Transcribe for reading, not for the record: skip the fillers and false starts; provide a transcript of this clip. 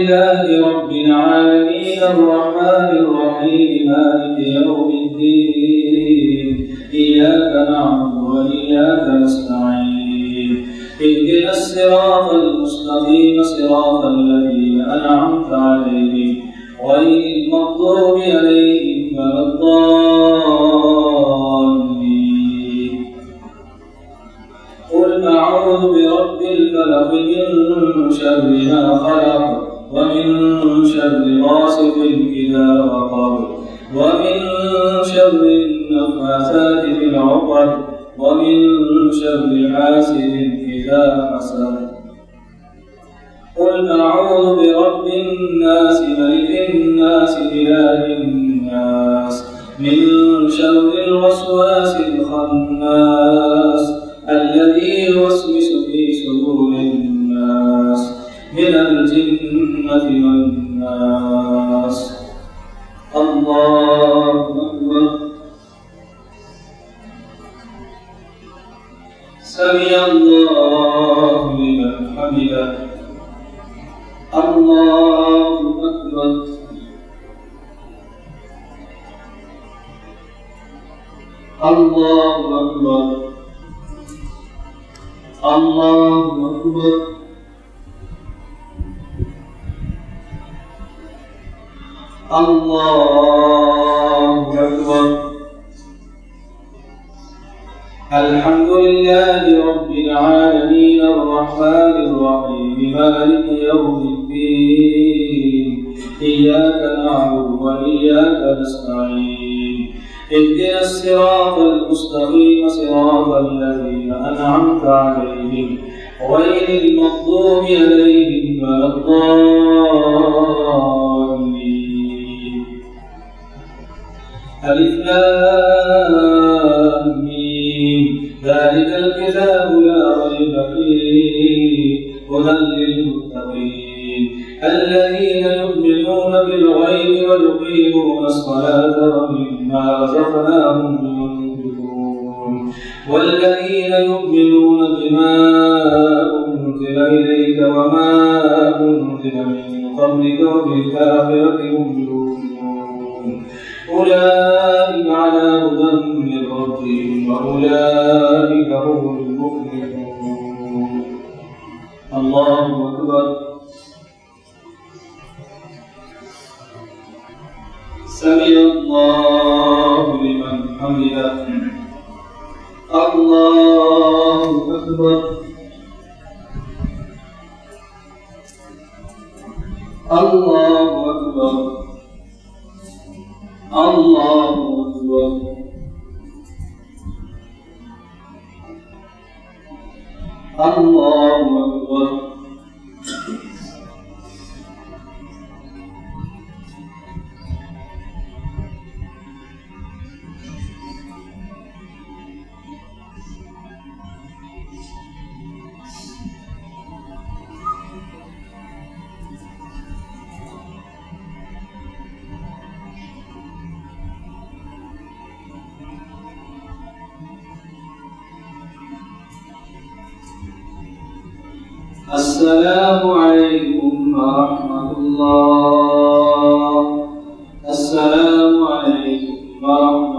لله رب العالمين الرحمن الرحيم مالك يوم الدين إياك نعبد وإياك نستعين اهدنا الصراط المستقيم صراط الذين أنعمت عليهم غير المغضوب عليهم ولا الضالين. قل أعوذ برب الفلق من شر ما خلق ومن شر غاسق إذا وقب ومن شر النفاثات في العقد ومن شر حاسد إذا حسد. قل أعوذ برب الناس ملك الناس إله الناس من شر الوسواس الخناس الذي يوسوس في صدور الناس من الجنة والناس. الله أكبر. سمع الله لمن حمده. الله أكبر. الله أكبر. الله أكبر. الله أكبر. الحمد لله رب العالمين الرحمن الرحيم مالك يوم الدين إياك نعبد وإياك نستعين اهدنا الصراط المستقيم صراط الذين أنعمت عليهم غير المغضوب عليهم ولا الضالين. ألف لام ميم ذلك الكتاب لا ريب فيه هدى للمتقين الذين يؤمنون بالغيب ويقيمون الصلاة ومما رزقناهم ينفقون والذين يؤمنون بما أنزل إليك وما أنزل من قبلك وبالآخرة هم يؤمنون أولئك على هدى من ربهم وأولئك هم المفلحون. الله أكبر. سمع الله لمن حمده. الله أكبر. الله أكبر. الله أكبر. الله أكبر. السلام عليكم ورحمة الله. السلام عليكم ورحمة